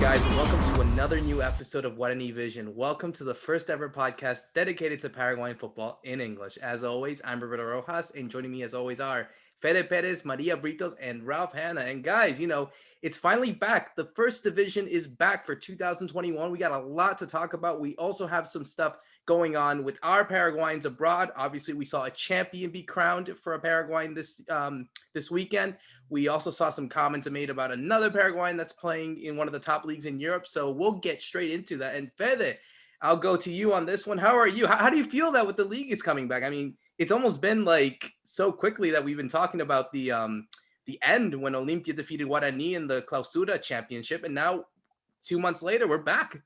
guys, and welcome to another new episode of Guarani Vision. Welcome to the first ever podcast dedicated to Paraguayan football in English. As always, I'm Roberto Rojas, and joining me as always are Federico Perez, Maria Britos, and Ralph Hanna. And guys, it's finally back. The first division is back for 2021. We got a lot to talk about. We also have some stuff going on with our Paraguayans abroad. Obviously, we saw a champion be crowned for a Paraguayan this weekend. We also saw some comments made about another Paraguayan that's playing in one of the top leagues in Europe. So we'll get straight into that. And Fede, I'll go to you on this one. How are you? How do you feel that with the league is coming back? I mean, it's almost been like so quickly that we've been talking about the end when Olimpia defeated Guarani in the Clausura championship. And now 2 months later, we're back.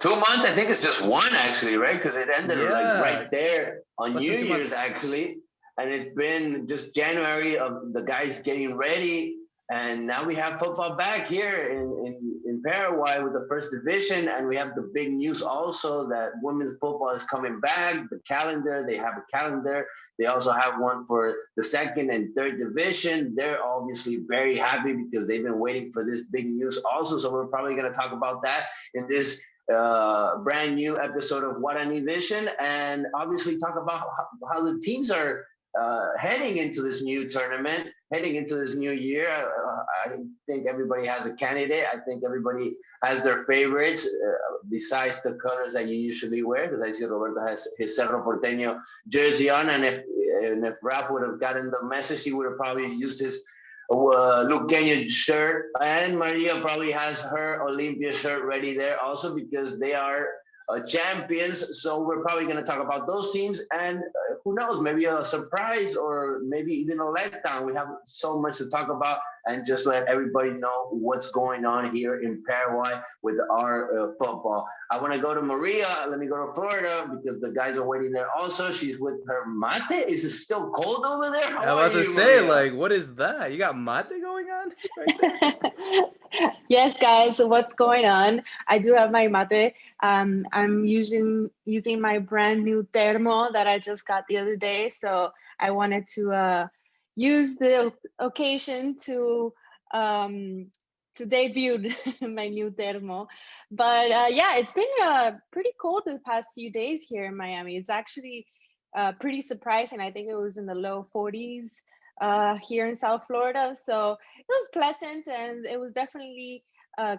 2 months, I think it's just one actually, right? Because it ended like right there on New Year's actually. And it's been just January of the guys getting ready. And now we have football back here in Paraguay with the first division. And we have the big news also that women's football is coming back. The calendar, they have a calendar. They also have one for the second and third division. They're obviously very happy because they've been waiting for this big news also. So we're probably going to talk about that in this brand new episode of Guarani Vision, and obviously talk about how the teams are heading into this new tournament, heading into this new year. I think everybody has a candidate. I think everybody has their favorites besides the colors that you usually wear, because I see Roberto has his Cerro Porteño jersey on, and if Ralph would have gotten the message, he would have probably used his Luqueño shirt, and Maria probably has her Olimpia shirt ready there also because they are champions. So we're probably going to talk about those teams, and who knows, maybe a surprise or maybe even a letdown. We have so much to talk about, and just let everybody know what's going on here in Paraguay with our football. I want to go to Maria. Let me go to Florida because the guys are waiting there also. She's with her mate. Is it still cold over there? I'm about to say, Maria? What is that? You got mate going on right there? Yes, guys. So what's going on? I do have my mate. I'm using my brand new thermo that I just got the other day. So I wanted to use the occasion to debut my new thermo. But yeah, it's been pretty cold the past few days here in Miami. It's actually pretty surprising. I think it was in the low 40s here in South Florida. So it was pleasant, and it was definitely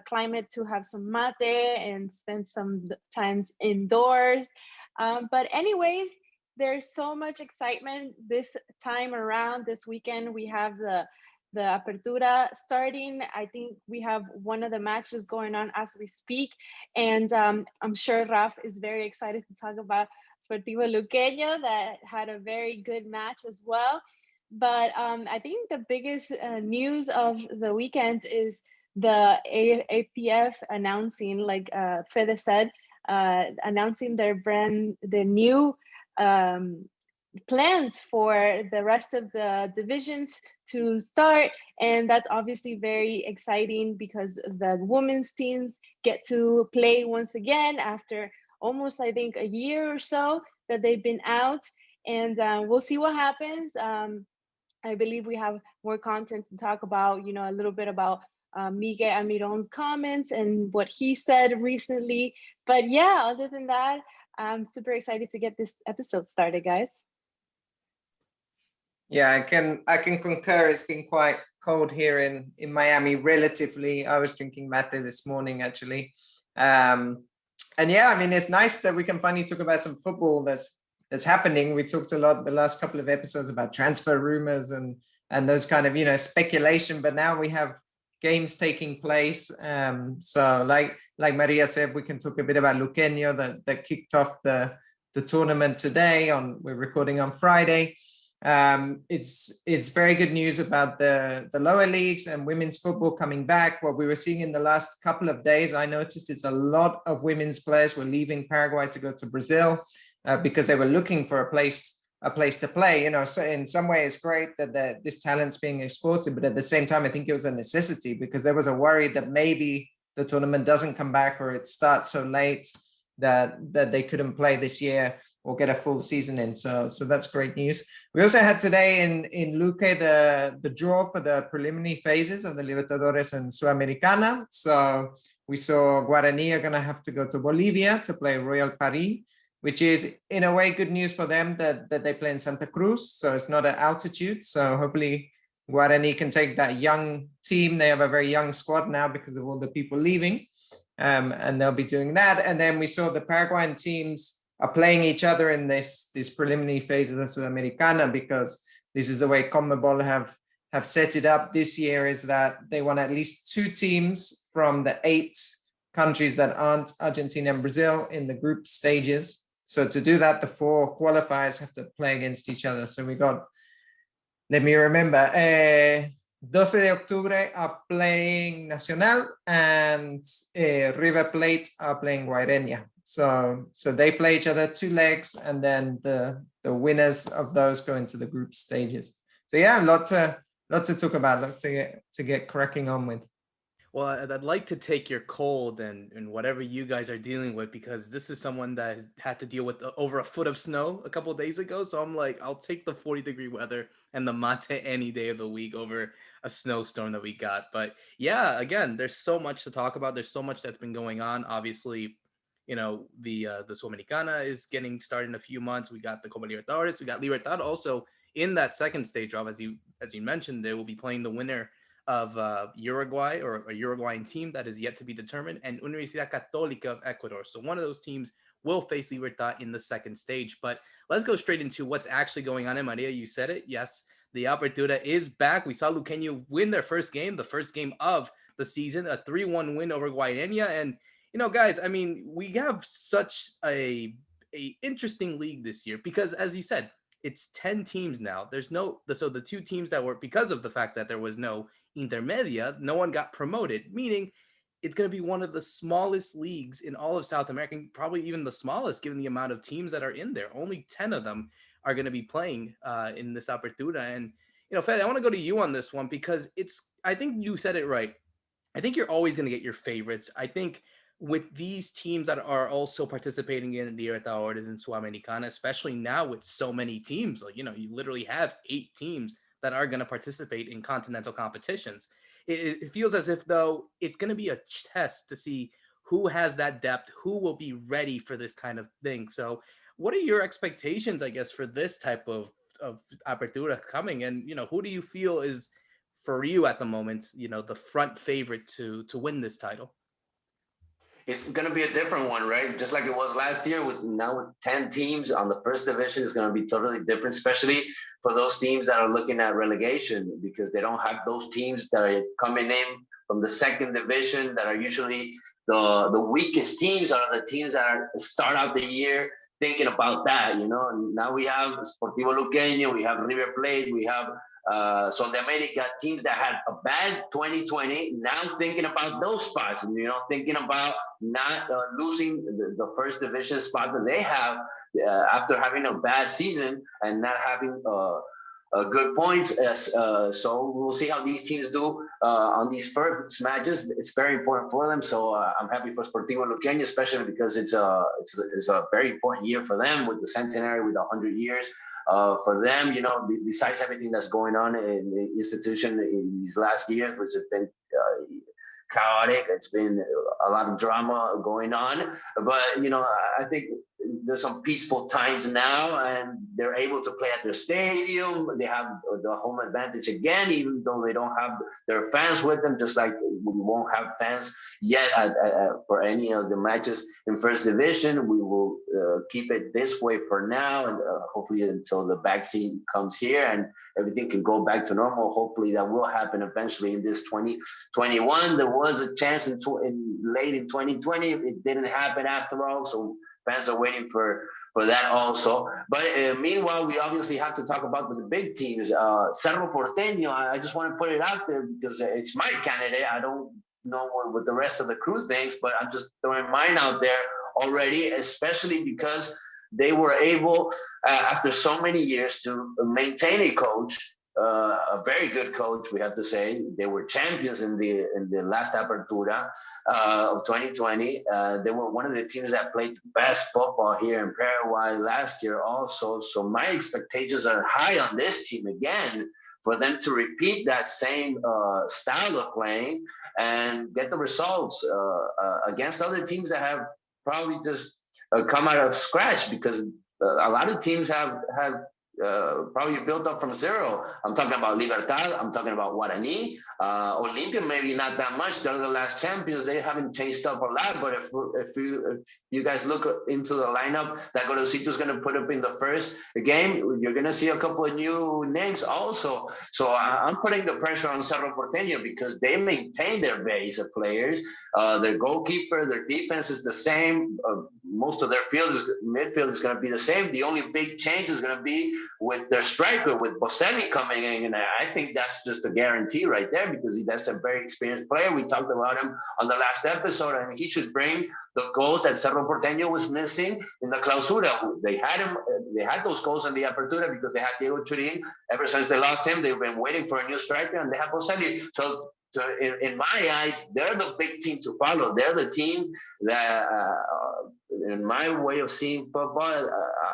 climate to have some mate and spend some times indoors. But anyways, there's so much excitement this time around. This weekend, we have the Apertura starting. I think we have one of the matches going on as we speak. And I'm sure Raf is very excited to talk about Sportivo Luqueño that had a very good match as well. But I think the biggest news of the weekend is the APF announcing, like Fede said, announcing their new plans for the rest of the divisions to start. And that's obviously very exciting because the women's teams get to play once again after almost, I think, a year or so that they've been out. And we'll see what happens. I believe we have more content to talk about, a little bit about Miguel Almiron's comments and what he said recently. But yeah, other than that, I'm super excited to get this episode started, guys. Yeah, I can concur. It's been quite cold here in Miami relatively. I was drinking mate this morning actually. And yeah, I mean, it's nice that we can finally talk about some football that's happening. We talked a lot the last couple of episodes about transfer rumors and those kind of, speculation, but now we have games taking place. So like Maria said, we can talk a bit about Luqueño that kicked off the tournament today. We're recording on Friday. It's very good news about the lower leagues and women's football coming back. What we were seeing in the last couple of days, I noticed is a lot of women's players were leaving Paraguay to go to Brazil because they were looking for a place to play. So in some way it's great that this talent's being exported, but at the same time I think it was a necessity because there was a worry that maybe the tournament doesn't come back or it starts so late that they couldn't play this year or get a full season in. So that's great news. We also had today in Luque the draw for the preliminary phases of the Libertadores and Sudamericana. So we saw Guarani are going to have to go to Bolivia to play Royal Paris, which is in a way good news for them that they play in Santa Cruz. So it's not at altitude. So hopefully Guarani can take that young team. They have a very young squad now because of all the people leaving. And they'll be doing that. And then we saw the Paraguayan teams are playing each other in this preliminary phase of the Sudamericana, because this is the way CONMEBOL have set it up this year, is that they want at least 2 teams from the 8 countries that aren't Argentina and Brazil in the group stages. So to do that, the 4 qualifiers have to play against each other. So we got, let me remember, 12 de Octubre are playing Nacional, and River Plate are playing Guaireña. So they play each other 2 legs, and then the winners of those go into the group stages. So yeah, a lot to talk about, a lot to get cracking on with. Well, I'd like to take your cold and whatever you guys are dealing with, because this is someone that has had to deal with over a foot of snow a couple of days ago. So I'm like, I'll take the 40-degree weather and the mate any day of the week over a snowstorm that we got. But yeah, again, there's so much to talk about. There's so much that's been going on. Obviously, you know, the Sudamericana is getting started in a few months. We got the Copa Libertadores. We got Libertad also in that second stage drop. As you mentioned, they will be playing the winner of Uruguay, or a Uruguayan team that is yet to be determined, and Universidad Católica of Ecuador. So one of those teams will face Libertad in the second stage. But let's go straight into what's actually going on. And Maria, you said it. Yes, the Apertura is back. We saw Luqueño win their first game, the first game of the season, a 3-1 win over Guaireña. And, you know, guys, I mean, we have such a interesting league this year because, as you said, it's 10 teams now. So the 2 teams that were, because of the fact that there was no intermedia, no one got promoted, meaning it's going to be one of the smallest leagues in all of South America, probably even the smallest given the amount of teams that are in there. Only 10 of them are going to be playing in this Apertura. And, you know, Fed, I want to go to you on this one because I think you said it right. I think you're always going to get your favorites. I think with these teams that are also participating in the Libertadores and Sudamericana, especially now with so many teams, like, you know, you literally have 8 teams that are going to participate in continental competitions. It feels as if, though, it's going to be a test to see who has that depth, who will be ready for this kind of thing. So what are your expectations, I guess, for this type of Apertura coming? And, you know, who do you feel is, for you at the moment, you know, the front favorite to win this title? It's going to be a different one, right? Just like it was last year. With 10 teams on the first division, is going to be totally different, especially for those teams that are looking at relegation, because they don't have those teams that are coming in from the second division that are usually the weakest teams, are the teams that start out the year thinking about that. You know, now we have Sportivo Luqueño, we have River Plate, we have Sol de America, teams that had a bad 2020, now thinking about those spots, and, you know, thinking about not losing the first division spot that they have after having a bad season and not having good points. So we'll see how these teams do on these first matches. It's very important for them. So I'm happy for Sportivo Luqueño, especially because it's a very important year for them with the centenary, with 100 years. For them, you know, besides everything that's going on in the institution in these last years, which has been chaotic, it's been a lot of drama going on. But, you know, I think there's some peaceful times now, and they're able to play at their stadium. They have the home advantage again, even though they don't have their fans with them, just like we won't have fans yet for any of the matches in first division. We will keep it this way for now, and hopefully until the vaccine comes here and everything can go back to normal. Hopefully that will happen eventually in this 2021. There was a chance in late in 2020. It didn't happen after all, so fans are waiting for that also. But meanwhile, we obviously have to talk about the big teams. Cerro Porteño, I just want to put it out there because it's my candidate. I don't know what the rest of the crew thinks, but I'm just throwing mine out there already, especially because they were able, after so many years, to maintain a coach a very good coach, we have to say. They were champions in the last Apertura of 2020. They were one of the teams that played the best football here in Paraguay last year also. So my expectations are high on this team again, for them to repeat that same style of playing and get the results against other teams that have probably just come out of scratch, because a lot of teams have probably built up from zero. I'm talking about Libertad. I'm talking about Guarani. Olimpia, maybe not that much. They're the last champions. They haven't chased up a lot. But if you guys look into the lineup that Gorosito is going to put up in the first game, you're going to see a couple of new names also. So I'm putting the pressure on Cerro Porteño, because they maintain their base of players. Their goalkeeper, their defense is the same. Most of their midfield is going to be the same. The only big change is going to be with their striker, with Boselli coming in, and I think that's just a guarantee right there, because that's a very experienced player. We talked about him on the last episode, and he should bring the goals that Cerro Porteño was missing in the Clausura. They had those goals in the Apertura because they had Diego Churin. Ever since they lost him, they've been waiting for a new striker, and they have Boselli. So in my eyes, they're the big team to follow. They're the team that, in my way of seeing football,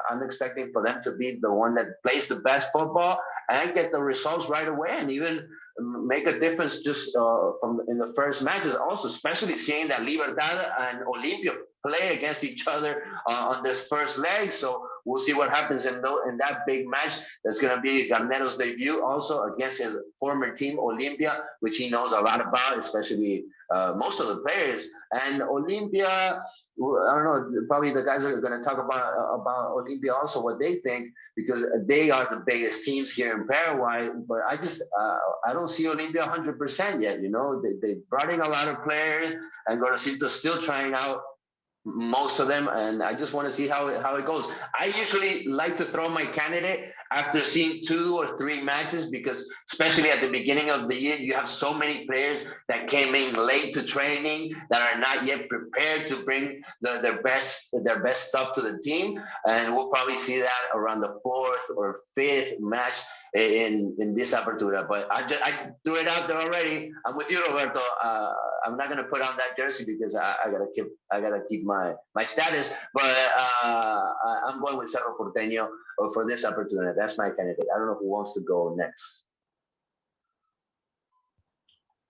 I'm expecting for them to be the one that plays the best football and get the results right away, and even make a difference just from in the first matches. Also, especially seeing that Libertad and Olimpia play against each other on this first leg. So we'll see what happens in that big match. That's going to be Garnero's debut also against his former team, Olimpia, which he knows a lot about, especially most of the players. And Olimpia, I don't know, probably the guys are going to talk about Olimpia also, what they think, because they are the biggest teams here in Paraguay. But I don't see Olimpia 100% yet. You know, they brought in a lot of players, and Gorosito's still trying out most of them, and I just want to see how it goes. I usually like to throw my candidate after seeing 2 or 3 matches, because especially at the beginning of the year, you have so many players that came in late to training that are not yet prepared to bring their best stuff to the team, and we'll probably see that around the 4th or 5th match in this Apertura. But I threw it out there already. I'm with you, Roberto. I'm not gonna put on that jersey because I gotta keep my status. But I'm going with Cerro Porteño for this Apertura. That's my candidate. I don't know who wants to go next.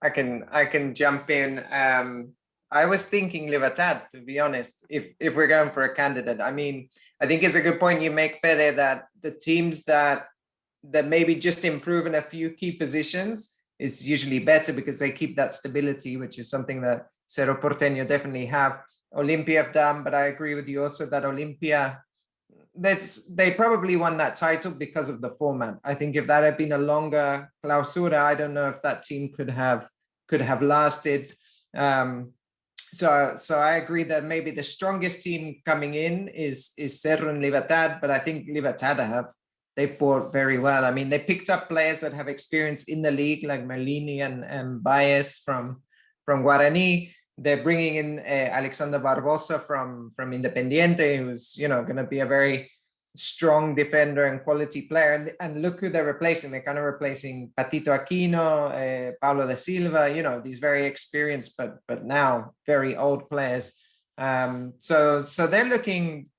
I can jump in. I was thinking Libertad, to be honest, if we're going for a candidate. I mean, I think it's a good point you make, Fede, that the teams that maybe just improve in a few key positions is usually better, because they keep that stability, which is something that Cerro Porteño definitely have. Olimpia have done, but I agree with you also that Olimpia, they probably won that title because of the format. I think if that had been a longer clausura, I don't know if that team could have lasted. So I agree that maybe the strongest team coming in is Cerro and Libertad, but I think Libertad they've bought very well. I mean, they picked up players that have experience in the league, like Merlini and Baez from Guarani. They're bringing in Alexander Barbosa from Independiente, who's going to be a very strong defender and quality player. And look who they're replacing. They're kind of replacing Patito Aquino, Paulo de Silva. These very experienced but now very old players. So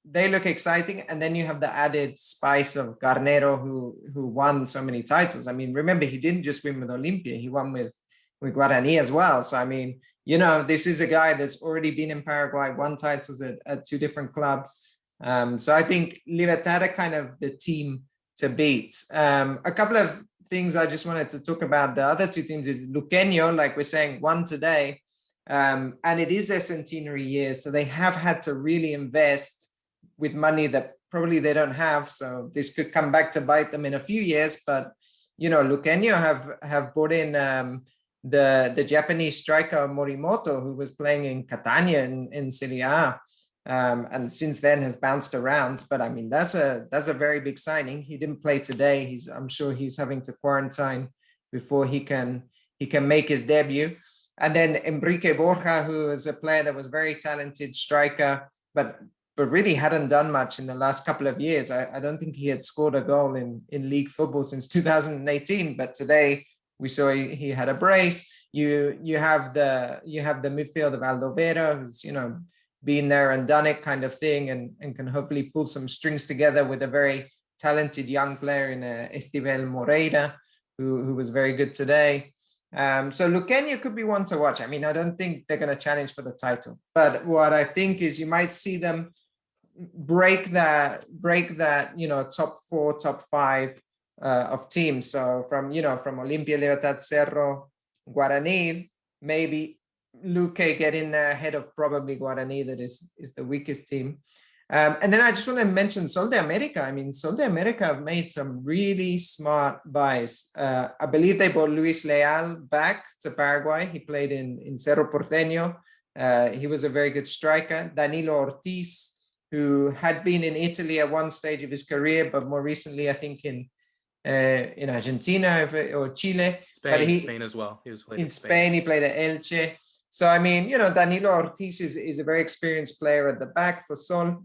they look exciting, and then you have the added spice of Garnero, who won so many titles. I mean, remember, he didn't just win with Olimpia, he won with Guarani as well. So I mean, this is a guy that's already been in Paraguay, won titles at 2 different clubs. So I think Libertad are kind of the team to beat. A couple of things I just wanted to talk about. The other 2 teams is Luqueño, like we're saying, won today. And it is their centenary year, so they have had to really invest with money that probably they don't have. So this could come back to bite them in a few years. But Luqueño have brought in the Japanese striker Morimoto, who was playing in Catania in Serie A, and since then has bounced around. But I mean, that's a very big signing. He didn't play today. I'm sure he's having to quarantine before he can make his debut. And then Enrique Borja, who is a player that was very talented striker, but but really hadn't done much in the last couple of years. I don't think he had scored a goal in league football since 2018, but today we saw he had a brace. You have the midfield of Aldo Vera, who's, you know, been there and done it kind of thing, and can hopefully pull some strings together with a very talented young player in Estivel Moreira, who was very good today. So Luqueño could be one to watch. I mean, I don't think they're going to challenge for the title, but what I think is you might see them break that, you know, top 4, top 5 of teams. So from Olimpia, Libertad, Cerro, Guarani, maybe Luque get in there ahead of probably Guarani, that is the weakest team. And then I just want to mention Sol de America. I mean, Sol de America have made some really smart buys. I believe they bought Luis Leal back to Paraguay. He played in Cerro Porteño. He was a very good striker. Danilo Ortiz, who had been in Italy at one stage of his career, but more recently, I think in Argentina or Chile. Spain as well. He was in Spain. He played at Elche. So, I mean, you know, Danilo Ortiz is a very experienced player at the back for Sol.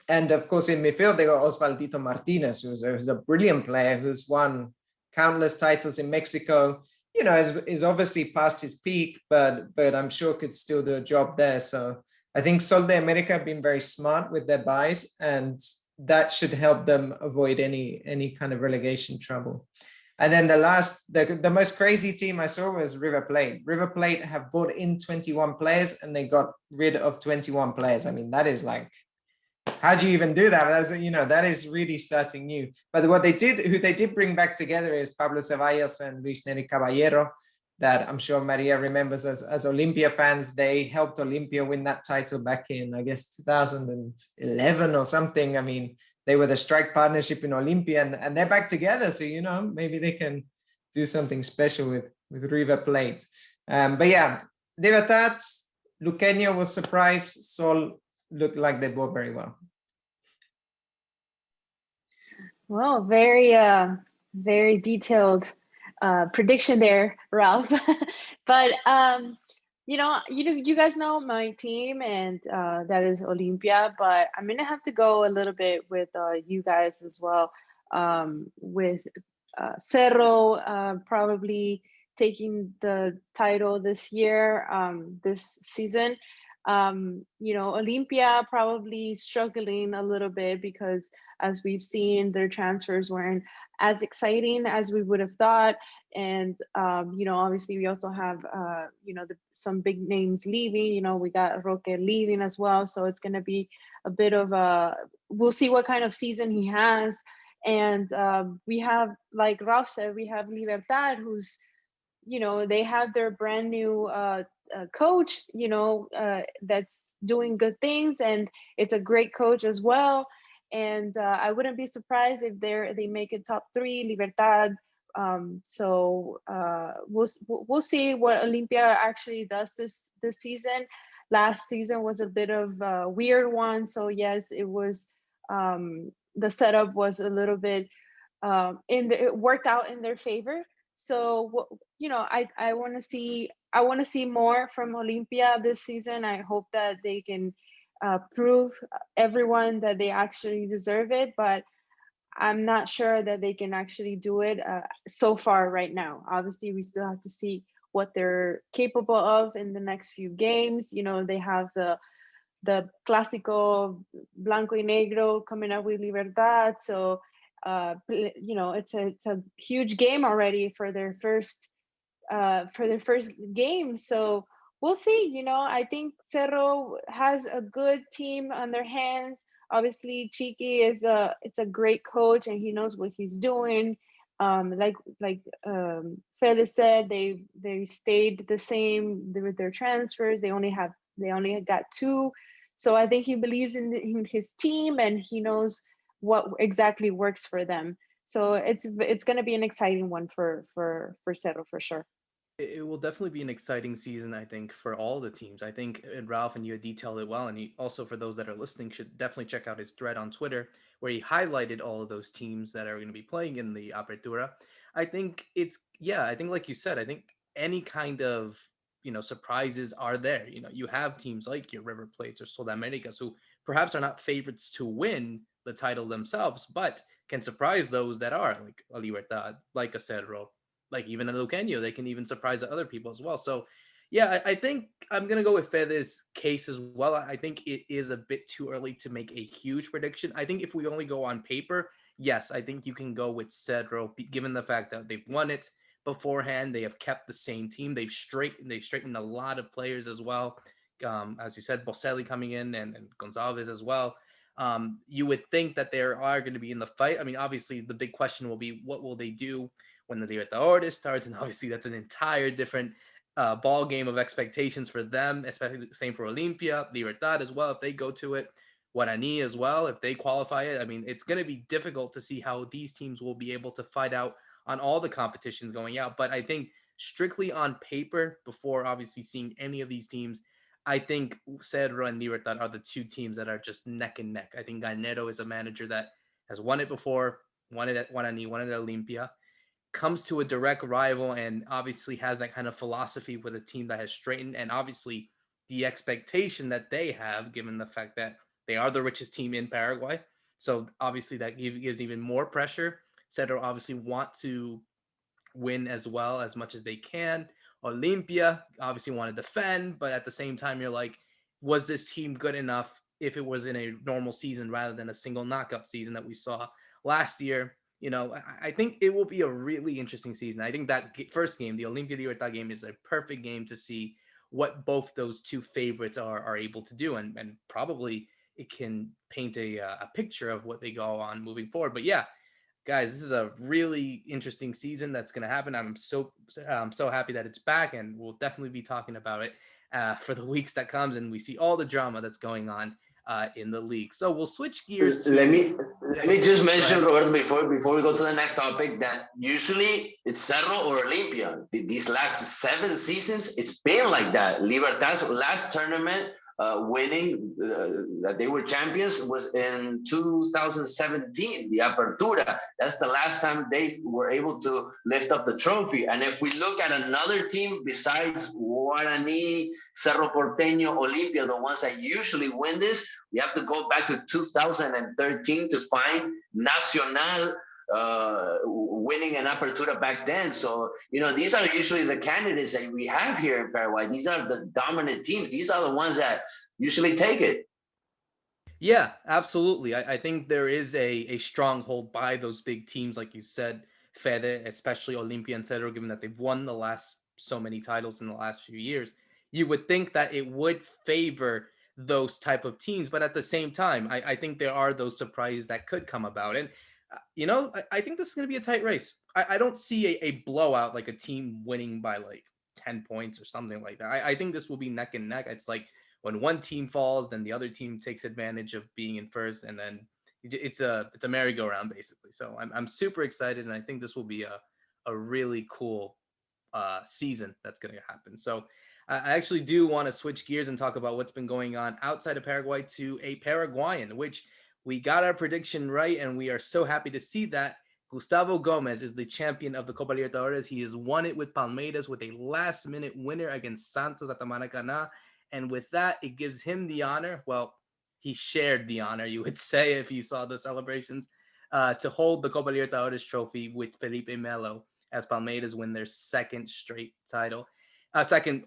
And of course, in midfield, they got Osvaldito Martinez, who's a brilliant player who's won countless titles in Mexico. You know, is obviously past his peak, but I'm sure could still do a job there. So I think Sol de America have been very smart with their buys, and that should help them avoid any kind of relegation trouble. And then the most crazy team I saw was River Plate. River Plate have brought in 21 players and they got rid of 21 players. I mean, that is like, how do you even do that? That's, you know, that is really starting new. But who they did bring back together is Pablo Ceballos and Luis Neri Caballero, that I'm sure Maria remembers as Olimpia fans. They helped Olimpia win that title back in, I guess, 2011 or something. I mean, they were the strike partnership in Olimpia, and they're back together. So, you know, maybe they can do something special with River Plate. But yeah, Libertad, Luqueño was surprised. Sol looked like they bought very well. Well, very detailed prediction there, Ralph. But you guys know my team, and that is Olimpia. But I'm gonna have to go a little bit with you guys as well. With Cerro probably taking the title this year, this season. Olimpia probably struggling a little bit because, as we've seen, their transfers weren't as exciting as we would have thought. And, obviously we also have, some big names leaving. We got Roque leaving as well. So it's going to be a bit of we'll see what kind of season he has. And we have, like Ralph said, we have Libertad, who's, they have their brand new coach, that's doing good things, and it's a great coach as well. And I wouldn't be surprised if they make it top 3, Libertad. So we'll see what Olimpia actually does this season. Last season was a bit of a weird one. So yes, it was the setup was a little bit it worked out in their favor. So I want to see more from Olimpia this season. I hope that they can prove everyone that they actually deserve it, but I'm not sure that they can actually do it so far right now. Obviously, we still have to see what they're capable of in the next few games. They have the Clásico Blanco y Negro coming up with Libertad, so it's a huge game already for their first game. So we'll see. I think Cerro has a good team on their hands. Obviously, Chiqui is a great coach, and he knows what he's doing. Like Fede said, they stayed the same with their transfers. They only got 2. So I think he believes in his team, and he knows what exactly works for them. So it's going to be an exciting one for Cerro for sure. It will definitely be an exciting season, I think, for all the teams. I think, and Ralph, and you had detailed it well, and he also, for those that are listening, should definitely check out his thread on Twitter where he highlighted all of those teams that are going to be playing in the Apertura. I think I think like you said, I think any kind of surprises are there. You have teams like your River Plates or Sudamericas who perhaps are not favorites to win the title themselves, but can surprise those that are, like a Libertad, like a Cerro, like even a Luqueño. They can even surprise other people as well. So, yeah, I think I'm going to go with Fede's case as well. I think it is a bit too early to make a huge prediction. I think if we only go on paper, yes, I think you can go with Cerro, given the fact that they've won it beforehand. They have kept the same team. They've straightened a lot of players as well. As you said, Boselli coming in and Gonzalez as well. You would think that they are going to be in the fight. I mean, obviously, the big question will be what will they do when the Libertadores starts, and obviously that's an entire different ball game of expectations for them, especially the same for Olimpia, Libertad as well, if they go to it, Guarani as well, if they qualify it. I mean, it's going to be difficult to see how these teams will be able to fight out on all the competitions going out. But I think strictly on paper, before obviously seeing any of these teams, I think Cerro and Libertad are the two teams that are just neck and neck. I think Garnero is a manager that has won it before, won it at Guarani, won it at Olimpia, comes to a direct rival and obviously has that kind of philosophy with a team that has straightened, and obviously the expectation that they have, given the fact that they are the richest team in Paraguay. So obviously that gives even more pressure. Cerro obviously want to win as well as much as they can. Olimpia obviously want to defend, but at the same time, you're like, was this team good enough if it was in a normal season rather than a single knockout season that we saw last year? I think it will be a really interesting season. I think that first game, the Olimpia Libertad game, is a perfect game to see what both those two favorites are able to do, and probably it can paint a picture of what they go on moving forward. But yeah, guys, this is a really interesting season that's going to happen. I'm so happy that it's back, and we'll definitely be talking about it for the weeks that comes, and we see all the drama that's going on in the league. So we'll switch gears to let me just mention, Roberto, before we go to the next topic, that usually it's Cerro or Olimpia. These last 7 seasons, it's been like that. Libertad's last tournament winning that they were champions was in 2017, the Apertura. That's the last time they were able to lift up the trophy. And if we look at another team besides Guarani, Cerro Porteño, Olimpia, the ones that usually win this, we have to go back to 2013 to find Nacional winning an Apertura back then. So, these are usually the candidates that we have here in Paraguay. These are the dominant teams. These are the ones that usually take it. Yeah, absolutely. I think there is a stronghold by those big teams, like you said, Fede, especially Olimpia and Cerro, given that they've won the last so many titles in the last few years. You would think that it would favor those type of teams, but at the same time, I think there are those surprises that could come about. And I think this is going to be a tight race. I don't see a blowout, like a team winning by like 10 points or something like that. I think this will be neck and neck. It's like when one team falls, then the other team takes advantage of being in first, and then it's a merry-go-round basically. So I'm super excited, and I think this will be a really cool season that's going to happen. So I actually do want to switch gears and talk about what's been going on outside of Paraguay to a Paraguayan, which we got our prediction right, and we are so happy to see that. Gustavo Gomez is the champion of the Copa Libertadores. He has won it with Palmeiras with a last-minute winner against Santos at the Maracanã. And with that, it gives him the honor. Well, he shared the honor, you would say, if you saw the celebrations, to hold the Copa Libertadores trophy with Felipe Melo as Palmeiras win their second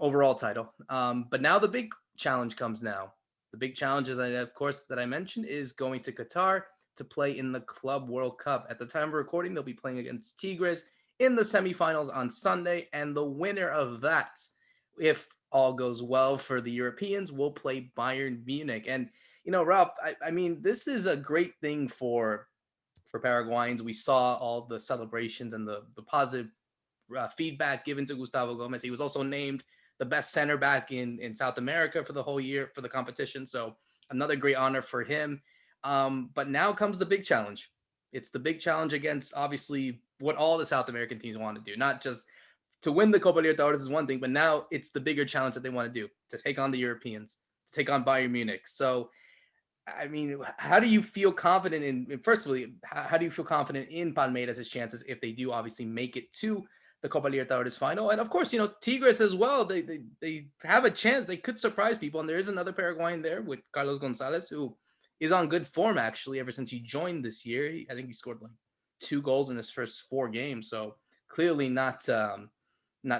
overall title. But now the big challenge comes now. The big challenge, of course, that I mentioned, is going to Qatar to play in the Club World Cup. At the time of recording, they'll be playing against Tigres in the semifinals on Sunday, and the winner of that, if all goes well for the Europeans, will play Bayern Munich. And, Ralph, I mean, this is a great thing for Paraguayans. We saw all the celebrations and the positive feedback given to Gustavo Gomez. He was also named the best center back in South America for the whole year for the competition. So another great honor for him. But now comes the big challenge. It's the big challenge against, obviously, what all the South American teams want to do. Not just to win the Copa Libertadores is one thing, but now it's the bigger challenge that they want to do, to take on the Europeans, to take on Bayern Munich. So, I mean, how do you feel confident firstly, how do you feel confident in Palmeiras' chances if they do obviously make it to the Copa Libertadores final. And of course, Tigres as well. They have a chance. They could surprise people. And there is another Paraguayan there with Carlos Gonzalez, who is on good form, actually, ever since he joined this year. I think he scored like 2 goals in his first 4 games. So clearly not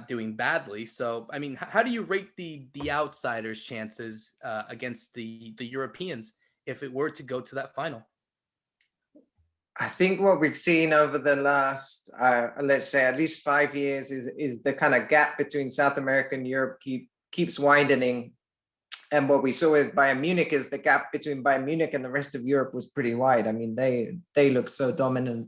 doing badly. So, I mean, how do you rate the outsiders' chances against the Europeans if it were to go to that final? I think what we've seen over the last, let's say, at least 5 years is the kind of gap between South America and Europe keeps widening. And what we saw with Bayern Munich is the gap between Bayern Munich and the rest of Europe was pretty wide. I mean, they looked so dominant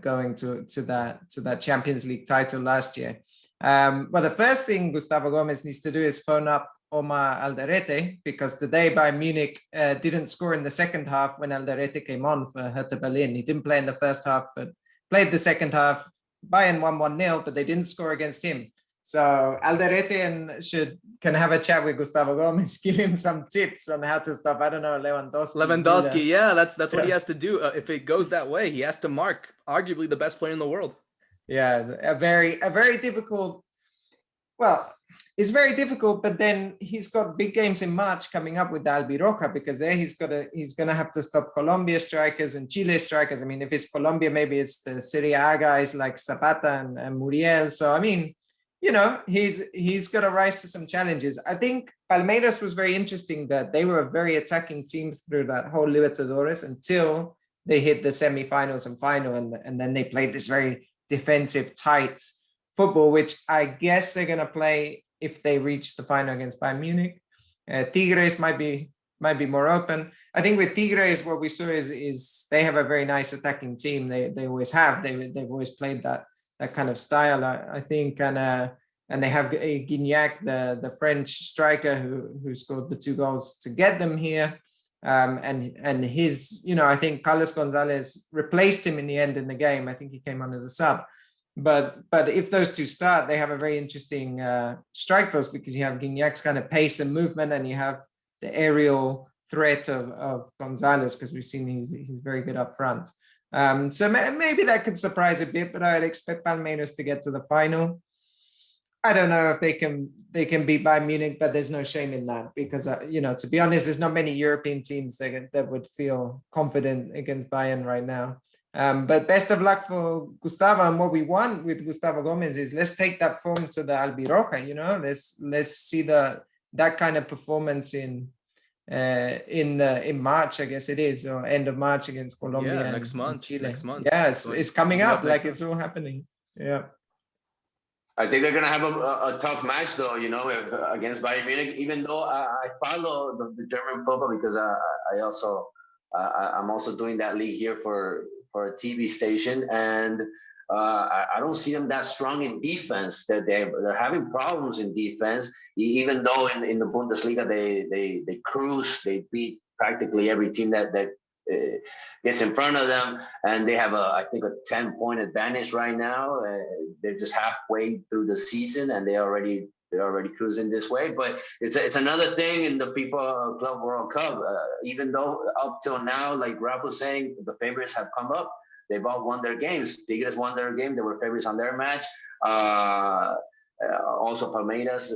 going to that Champions League title last year. Well, the first thing Gustavo Gomez needs to do is phone up Omar Alderete, because today Bayern Munich didn't score in the second half when Alderete came on for Hertha Berlin. He didn't play in the first half, but played the second half. Bayern won 1-0, but they didn't score against him. So Alderete can have a chat with Gustavo Gomez, give him some tips on how to stop, I don't know, Lewandowski, yeah, that's what he has to do. If it goes that way, he has to mark arguably the best player in the world. Yeah, a very difficult, well, it's very difficult, but then he's got big games in March coming up with the Albiroja, because there he's gonna have to stop Colombia strikers and Chile strikers. I mean, if it's Colombia, maybe it's the Serie A guys like Zapata and Muriel. So I mean, he's got to rise to some challenges. I think Palmeiras was very interesting that they were a very attacking team through that whole Libertadores until they hit the semifinals and final, and then they played this very defensive, tight football, which I guess they're gonna play if they reach the final against Bayern Munich. Tigres might be more open. I think with Tigres, what we saw is they have a very nice attacking team. They always have. They've always played that kind of style, I think, and they have Gignac, the French striker who scored the 2 goals to get them here. And his, I think Carlos Gonzalez replaced him in the end in the game. I think he came on as a sub. But if those two start, they have a very interesting strike force, because you have Gignac's kind of pace and movement, and you have the aerial threat of Gonzalez, because we've seen he's very good up front. So maybe that could surprise a bit, but I'd expect Palmeiras to get to the final. I don't know if they can beat Bayern Munich, but there's no shame in that, because to be honest, there's not many European teams that would feel confident against Bayern right now. But best of luck for Gustavo, and what we want with Gustavo Gomez is let's take that form to the Albiroja. Let's see that kind of performance in March, I guess it is, or end of March against Colombia. Yeah, next month. Chile. Next month. Yeah, it's coming up, like it's all happening. Yeah. I think they're going to have a tough match, though, against Bayern Munich, even though I follow the German football, because I'm also doing that league here for a TV station, and I don't see them that strong in defense. That they're having problems in defense, even though in the Bundesliga they cruise, they beat practically every team that gets in front of them, and they have I think a 10-point advantage right now. They're just halfway through the season, and they're already cruising this way. But it's another thing in the FIFA Club World Cup. Even though up till now, like Ralph was saying, the favorites have come up. They've all won their games. Tigres won their game. They were favorites on their match. Also, Palmeiras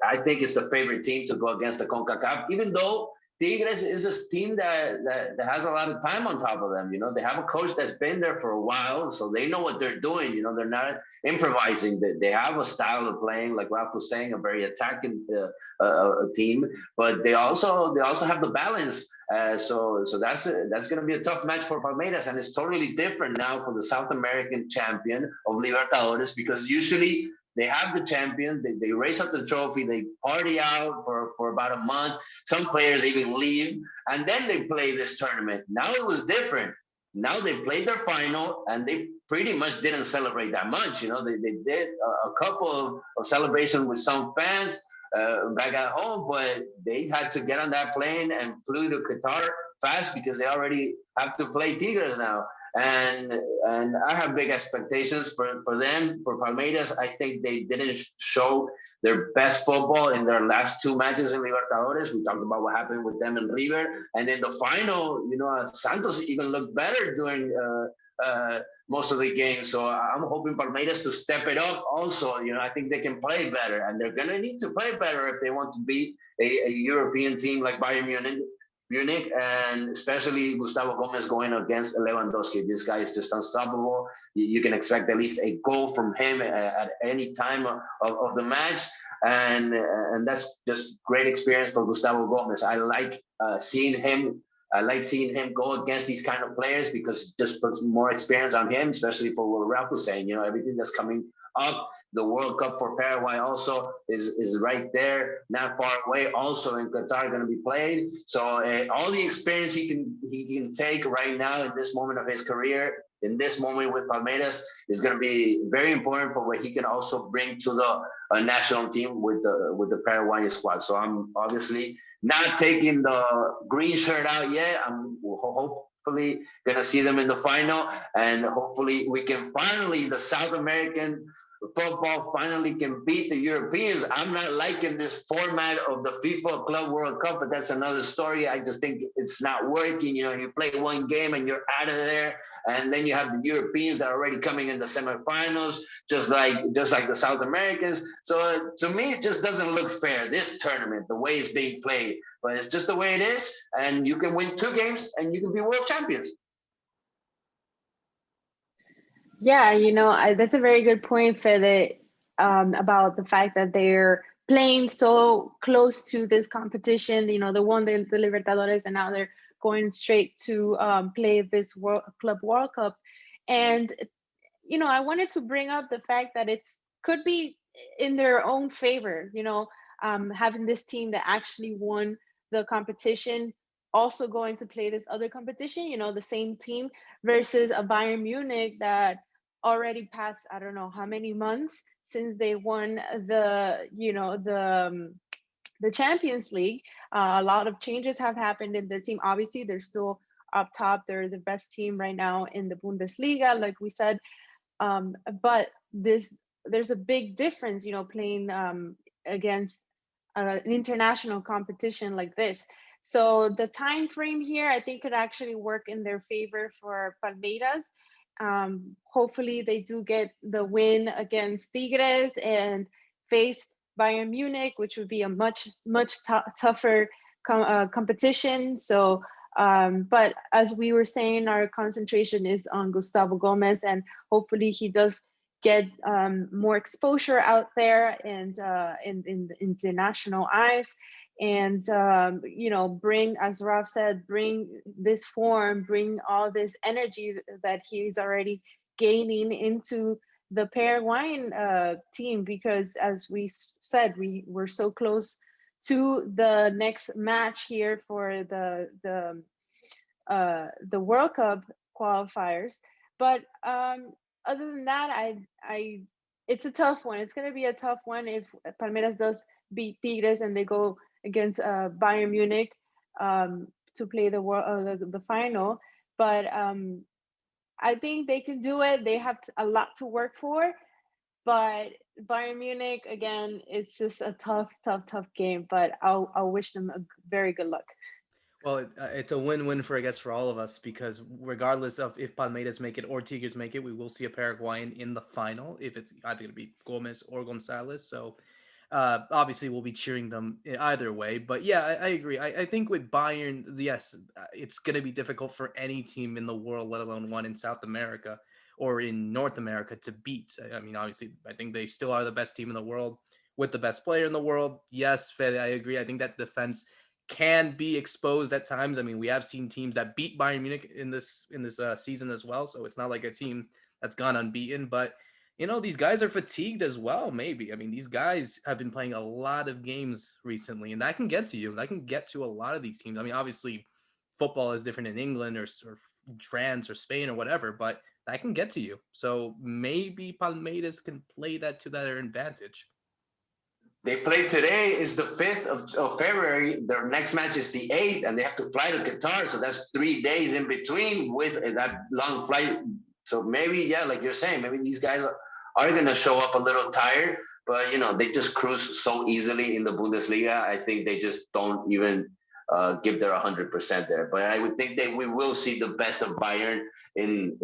I think it's the favorite team to go against the CONCACAF, even though Tigres is a team that has a lot of time on top of them. They have a coach that's been there for a while, so they know what they're doing. They're not improvising. They have a style of playing, like Ralph was saying, a very attacking team. But they also have the balance. So that's going to be a tough match for Palmeiras, and it's totally different now for the South American champion of Libertadores, because usually they have the champion, they raise up the trophy, they party out for about a month. Some players even leave, and then they play this tournament. Now it was different. Now they played their final, and they pretty much didn't celebrate that much. They did a couple of celebrations with some fans back at home, but they had to get on that plane and flew to Qatar fast, because they already have to play Tigres now. And I have big expectations for them. For Palmeiras, I think they didn't show their best football in their last 2 matches in Libertadores. We talked about what happened with them and River. And in the final, Santos even looked better during most of the game. So I'm hoping Palmeiras to step it up also. I think they can play better, and they're going to need to play better if they want to beat a European team like Bayern Munich, and especially Gustavo Gomez going against Lewandowski. This guy is just unstoppable. You can expect at least a goal from him at any time of the match. And that's just great experience for Gustavo Gomez. I like seeing him. I like seeing him go against these kind of players because it just puts more experience on him, especially for what Ralph was saying. Everything that's coming up. The World Cup for Paraguay also is right there, not far away. Also in Qatar, going to be played. So all the experience he can take right now in this moment of his career, in this moment with Palmeiras, is going to be very important for what he can also bring to the national team with the Paraguayan squad. So I'm obviously not taking the green shirt out yet. I'm hopefully going to see them in the final, and hopefully we can finally, the South American football finally can beat the Europeans. I'm not liking this format of the FIFA Club World Cup, but that's another story. I just think it's not working. You play one game and you're out of there, and then you have the Europeans that are already coming in the semifinals, just like the South Americans. So to me, it just doesn't look fair, this tournament, the way it's being played. But it's just the way it is, and you can win 2 games and you can be world champions. Yeah, that's a very good point, Fede, about the fact that they're playing so close to this competition. They won the Libertadores, and now they're going straight to play this Club World Cup. And, I wanted to bring up the fact that it could be in their own favor, having this team that actually won the competition also going to play this other competition, the same team, versus a Bayern Munich that already passed, I don't know how many months since they won the Champions League. A lot of changes have happened in their team. Obviously, they're still up top. They're the best team right now in the Bundesliga, like we said. But there's a big difference, playing against an international competition like this. So the time frame here, I think, could actually work in their favor for Palmeiras. Hopefully they do get the win against Tigres and face Bayern Munich, which would be a much tougher competition. So but as we were saying, our concentration is on Gustavo Gomez, and hopefully he does get more exposure out there and in the international eyes, and bring, as Ralph said, bring this form, bring all this energy that he's already gaining into the Paraguayan team, because as we said, we were so close to the next match here for the World Cup qualifiers. But other than that, it's a tough one. It's going to be a tough one if Palmeiras does beat Tigres and they go against Bayern Munich to play the final. But I think they can do it. They have a lot to work for. But Bayern Munich, again, it's just a tough game. But I'll wish them a very good luck. Well, it's a win-win for all of us, because regardless of if Palmeiras make it or Tigres make it, we will see a Paraguayan in the final, if it's either going to be Gomez or Gonzalez. So obviously we'll be cheering them either way. But yeah, I agree. I think with Bayern, yes, it's going to be difficult for any team in the world, let alone one in South America or in North America, to beat. I mean, obviously, I think they still are the best team in the world with the best player in the world. Yes, Fede, I agree. I think that defense can be exposed at times. I mean, we have seen teams that beat Bayern Munich in this season as well. So it's not like a team that's gone unbeaten. But, these guys are fatigued as well, maybe. I mean, these guys have been playing a lot of games recently, and that can get to you. That can get to a lot of these teams. I mean, obviously, football is different in England or France or Spain or whatever, but that can get to you. So maybe Palmeiras can play that to their advantage. They play today is the 5th of February. Their next match is the 8th, and they have to fly to Qatar. So that's 3 days in between with that long flight. So maybe, yeah, like you're saying, maybe these guys are going to show up a little tired, but, they just cruise so easily in the Bundesliga. I think they just don't even give their 100% there. But I would think that we will see the best of Bayern in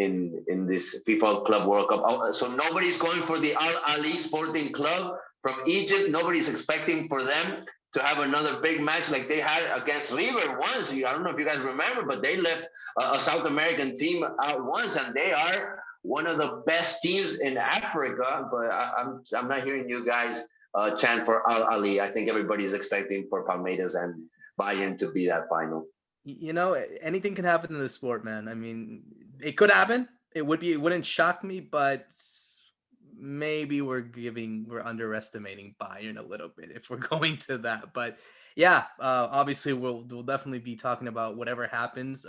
this FIFA Club World Cup. So nobody's going for the Al Ali Sporting Club from Egypt. Nobody's expecting for them to have another big match like they had against River once. I don't know if you guys remember, but they left a South American team out once, and they are one of the best teams in Africa. But I'm not hearing you guys chant for Al Ali. I think everybody's expecting for Palmeiras and Bayern to be that final. You know, anything can happen in this sport, man. I mean, it could happen. It wouldn't shock me, but maybe we're underestimating Bayern a little bit if we're going to that. But yeah, obviously we'll definitely be talking about whatever happens.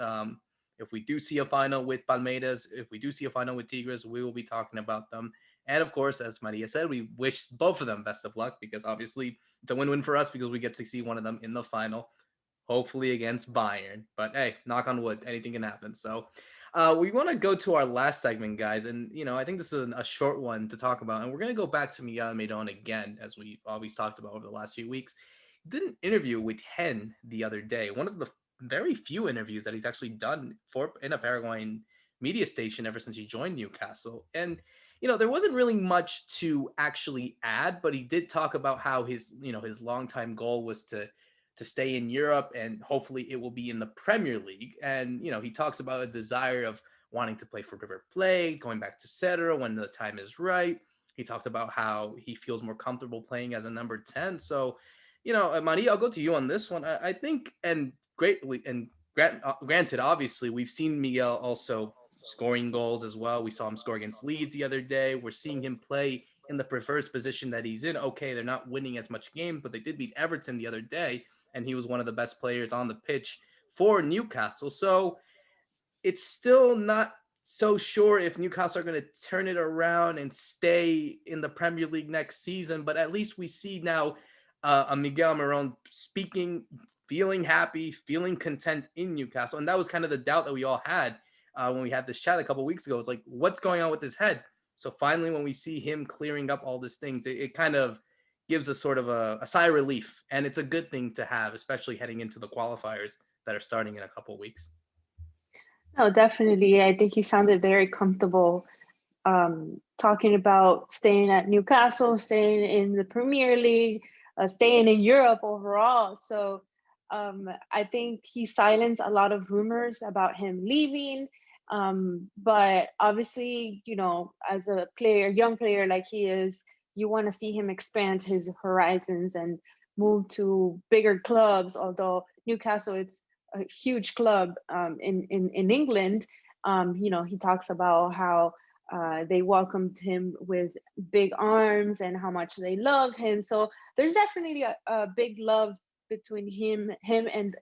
If we do see a final with Palmeiras, if we do see a final with Tigres, we will be talking about them. And of course, as Maria said, we wish both of them best of luck, because obviously it's a win-win for us because we get to see one of them in the final, hopefully against Bayern. But hey, knock on wood, anything can happen. So we want to go to our last segment, guys. And, you know, I think this is a short one to talk about. And we're going to go back to Miguel Almiron again, as we always talked about over the last few weeks. He did an interview with Hen the other day, one of the very few interviews that he's actually done in a Paraguayan media station ever since he joined Newcastle. And, you know, there wasn't really much to actually add, but he did talk about how his longtime goal was to stay in Europe, and hopefully it will be in the Premier League. And, you know, he talks about a desire of wanting to play for River Plate, going back to Cetera when the time is right. He talked about how he feels more comfortable playing as a number 10. So, you know, Maria, I'll go to you on this one. I think, and granted, obviously, we've seen Miguel also scoring goals as well. We saw him score against Leeds the other day. We're seeing him play in the preferred position that he's in. Okay, they're not winning as much games, but they did beat Everton the other day, and he was one of the best players on the pitch for Newcastle. So it's still not so sure if Newcastle are going to turn it around and stay in the Premier League next season, but at least we see now a Miguel Almiron speaking, feeling happy, feeling content in Newcastle. And that was kind of the doubt that we all had when we had this chat a couple of weeks ago. It's like, what's going on with his head? So finally, when we see him clearing up all these things, it kind of gives us sort of a sigh of relief. And it's a good thing to have, especially heading into the qualifiers that are starting in a couple of weeks. No, definitely. I think he sounded very comfortable talking about staying at Newcastle, staying in the Premier League, staying in Europe overall. So I think he silenced a lot of rumors about him leaving. But obviously, you know, as a player, young player like he is, you want to see him expand his horizons and move to bigger clubs. Although Newcastle, it's a huge club in England. You know, he talks about how they welcomed him with big arms and how much they love him. So there's definitely a big love between him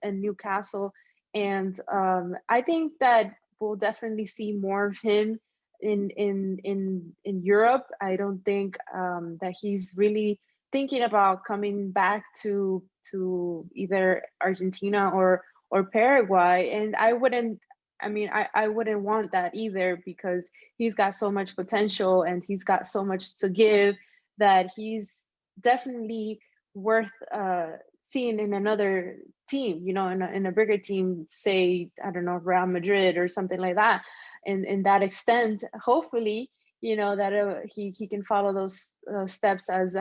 and Newcastle. And I think that we'll definitely see more of him in Europe. I don't think that he's really thinking about coming back to either Argentina or Paraguay. And I wouldn't want that either, because he's got so much potential and he's got so much to give that he's definitely worth seeing in another team, you know, in a bigger team, say, I don't know, Real Madrid or something like that. And in that extent, hopefully, you know, that he can follow those steps as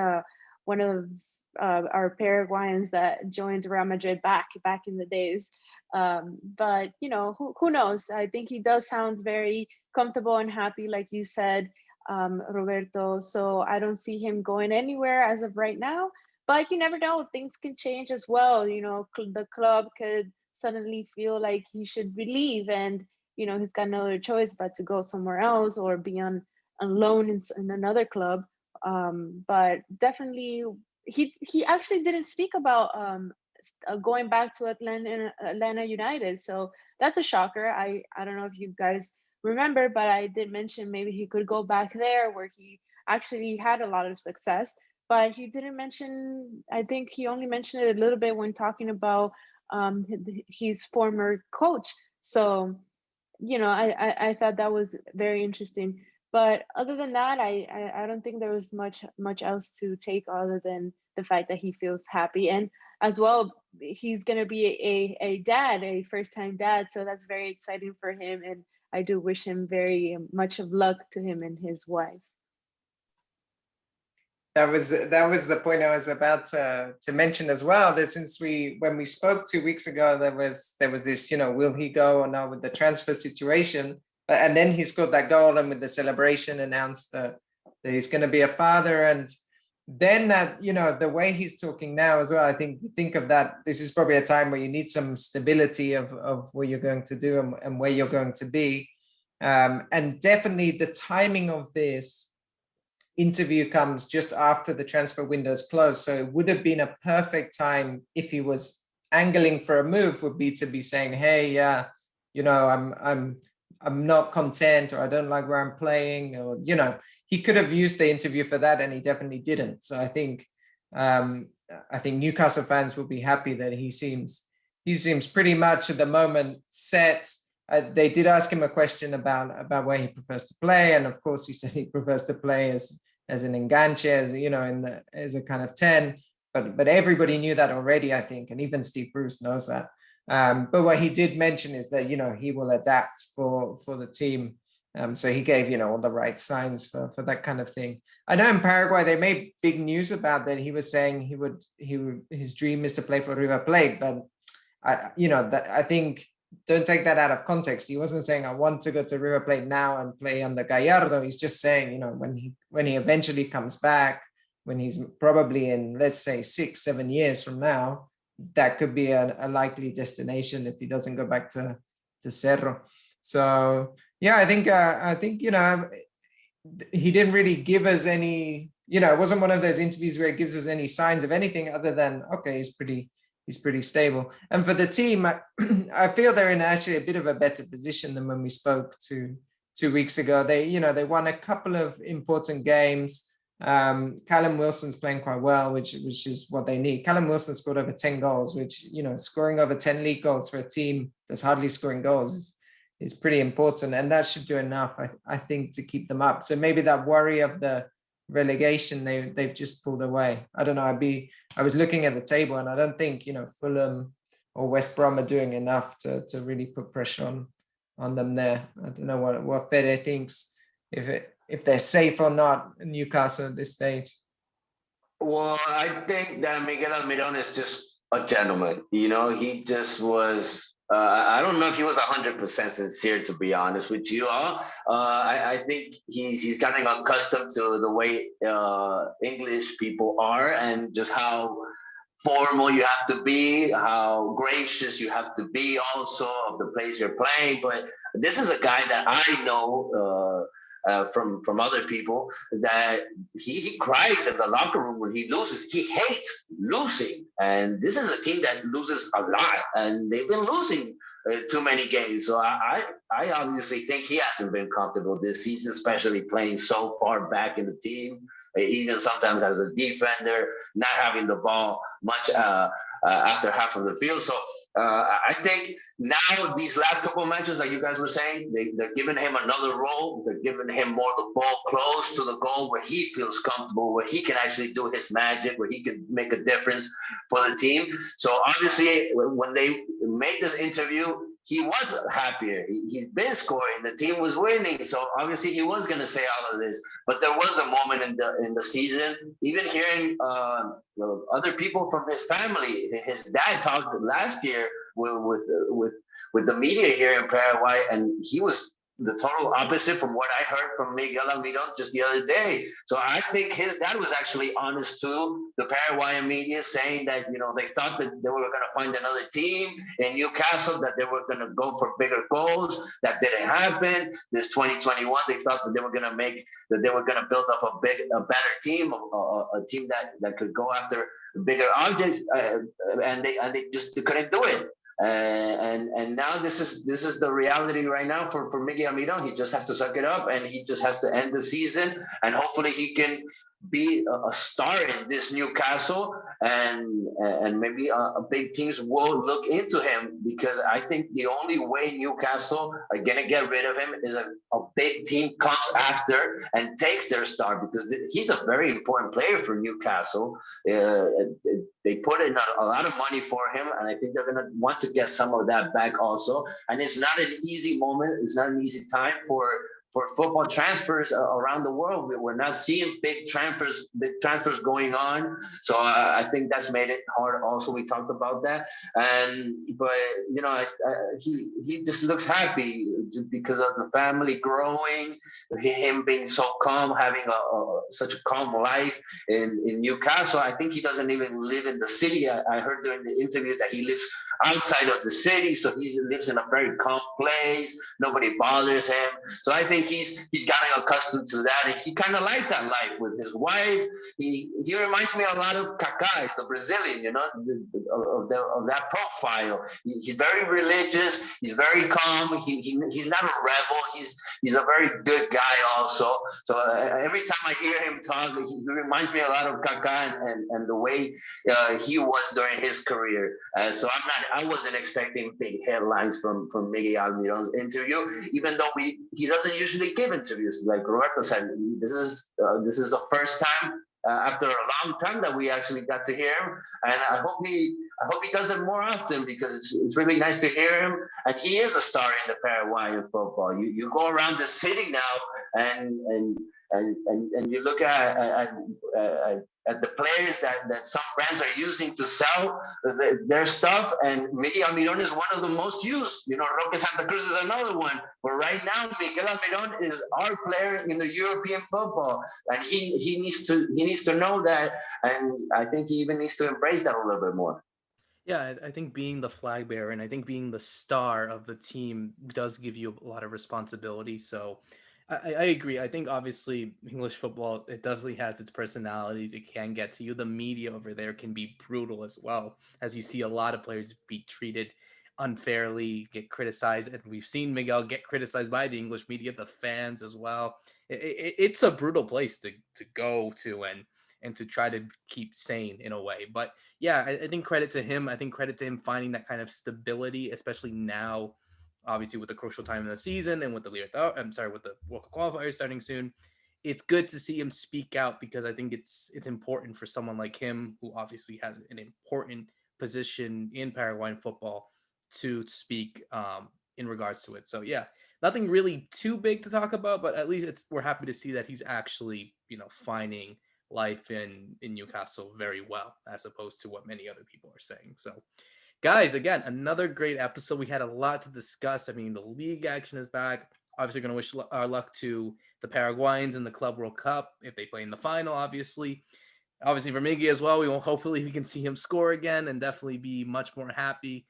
one of our Paraguayans that joined Real Madrid back in the days. But, you know, who knows? I think he does sound very comfortable and happy, like you said, Roberto. So I don't see him going anywhere as of right now. But you never know, things can change as well. You know, the club could suddenly feel like he should leave, and, you know, he's got no other choice but to go somewhere else or be on loan in another club. But definitely, he actually didn't speak about going back to Atlanta United. So that's a shocker. I don't know if you guys remember, but I did mention maybe he could go back there where he actually had a lot of success. But he didn't mention, I think he only mentioned it a little bit when talking about his former coach. So, you know, I thought that was very interesting. But other than that, I don't think there was much else to take other than the fact that he feels happy. And as well, he's going to be a dad, a first-time dad. So that's very exciting for him. And I do wish him very much of luck to him and his wife. That was the point I was about to mention as well. That when we spoke 2 weeks ago, there was this, will he go or not with the transfer situation? And then he scored that goal, and with the celebration announced that he's going to be a father. And then that, the way he's talking now as well, I think of that. This is probably a time where you need some stability of what you're going to do and where you're going to be. And definitely the timing of this interview comes just after the transfer window is closed. So it would have been a perfect time if he was angling for a move, would be to be saying, hey, I'm not content, or I don't like where I'm playing, or, he could have used the interview for that, and he definitely didn't. So I think Newcastle fans will be happy that he seems pretty much at the moment set. They did ask him a question about where he prefers to play, and of course he said he prefers to play as an enganche, as a kind of 10. But everybody knew that already, I think, and even Steve Bruce knows that. But what he did mention is that he will adapt for the team. So he gave all the right signs for that kind of thing. I know in Paraguay they made big news about that. He was saying his dream is to play for River Plate, but I think, don't take that out of context. He wasn't saying I want to go to River Plate now and play under Gallardo. He's just saying, when he eventually comes back, when he's probably in, let's say, 6-7 years from now, that could be a likely destination if he doesn't go back to Cerro. So yeah, I think he didn't really give us any. It wasn't one of those interviews where he gives us any signs of anything other than, okay, he's pretty stable. And for the team, I feel they're in actually a bit of a better position than when we spoke 2 weeks ago. They won a couple of important games. Callum Wilson's playing quite well, which is what they need. Callum Wilson scored over 10 goals, which, scoring over 10 league goals for a team that's hardly scoring goals is pretty important. And that should do enough, I think, to keep them up. So maybe that worry of the relegation, they've just pulled away. I don't know. I was looking at the table, and I don't think Fulham or West Brom are doing enough to really put pressure on them there. I don't know what Fede thinks, if they're safe or not in Newcastle at this stage. Well, I think that Miguel Almiron is just a gentleman. He just was. I don't know if he was 100% sincere, to be honest with you all. I think he's getting accustomed to the way English people are, and just how formal you have to be, how gracious you have to be also of the place you're playing. But this is a guy that I know from other people, that he cries in the locker room when he loses. He hates losing, and this is a team that loses a lot, and they've been losing too many games. So I obviously think he hasn't been comfortable this season, especially playing so far back in the team, even sometimes as a defender, not having the ball much after half of the field. So I think now these last couple of matches, like you guys were saying, they're giving him another role. They're giving him more the ball close to the goal, where he feels comfortable, where he can actually do his magic, where he can make a difference for the team. So obviously, when they made this interview, he was happier. He's been scoring. The team was winning. So obviously he was going to say all of this. But there was a moment in the season, even hearing other people from his family. His dad talked last year with the media here in Paraguay, and he was the total opposite from what I heard from Miguel Almiron just the other day. So I think his dad was actually honest to the Paraguayan media, saying that, they thought that they were going to find another team in Newcastle, that they were going to go for bigger goals. That didn't happen. This 2021, they thought that they were going to build up a better team, a team that could go after bigger objects, and they just couldn't do it. And now this is the reality right now for Miguel Almiron. He just has to suck it up, and he just has to end the season, and hopefully he can be a star in this Newcastle, and maybe big teams will look into him, because I think the only way Newcastle are gonna get rid of him is a big team comes after and takes their star, because he's a very important player for Newcastle. They They put in a lot of money for him, and I think they're going to want to get some of that back also. And it's not an easy moment. It's not an easy time for football transfers around the world. We're not seeing big transfers going on. So I think that's made it hard also. We talked about that. But he just looks happy because of the family growing, him being so calm, having such a calm life in Newcastle. I think he doesn't even live in the city. I heard during the interview that he lives outside of the city. So he lives in a very calm place. Nobody bothers him. So I think he's gotten accustomed to that, and he kind of likes that life with his wife. He reminds me a lot of Kaká, the Brazilian, of that profile. He's very religious. He's very calm. He's not a rebel. He's a very good guy also. So every time I hear him talk, he reminds me a lot of Kaká and the way he was during his career. So I wasn't expecting big headlines from Miguel Almiron's interview, even though he doesn't usually give interviews. Like Roberto said, this is the first time after a long time that we actually got to hear him, and I hope he does it more often, because it's really nice to hear him, and he is a star in the Paraguayan football. You go around the city now and you look at the players that some brands are using to sell their stuff, and Miguel Almiron is one of the most used. Roque Santa Cruz is another one. But right now, Miguel Almiron is our player in the European football, and he needs to know that, and I think he even needs to embrace that a little bit more. Yeah, I think being the flag bearer and I think being the star of the team does give you a lot of responsibility. So I agree. I think obviously English football, it definitely has its personalities. It can get to you. The media over there can be brutal as well, as you see a lot of players be treated unfairly, get criticized. And we've seen Miguel get criticized by the English media, the fans as well. It's a brutal place to go to and to try to keep sane in a way. But yeah, I think credit to him. I think credit to him finding that kind of stability, especially now, obviously with the crucial time in the season and with the with the World Cup qualifiers starting soon. It's good to see him speak out, because I think it's important for someone like him, who obviously has an important position in Paraguayan football, to speak in regards to it. So yeah, nothing really too big to talk about, but at least we're happy to see that he's actually finding life in Newcastle very well, as opposed to what many other people are saying. So guys, again, another great episode. We had a lot to discuss. I mean, the league action is back. Obviously, going to wish our luck to the Paraguayans in the Club World Cup if they play in the final, obviously. Obviously, for Miggy as well, hopefully we can see him score again and definitely be much more happy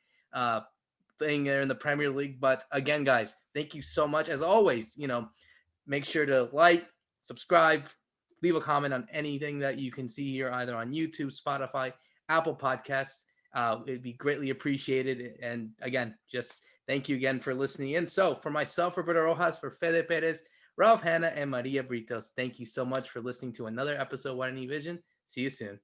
playing there in the Premier League. But again, guys, thank you so much. As always, make sure to like, subscribe, leave a comment on anything that you can see here, either on YouTube, Spotify, Apple Podcasts. It'd be greatly appreciated. And again, just thank you again for listening in. So for myself, Roberto Rojas, for Fede Perez, Ralph Hanna, and Maria Britos, thank you so much for listening to another episode of Guarani Vision. See you soon.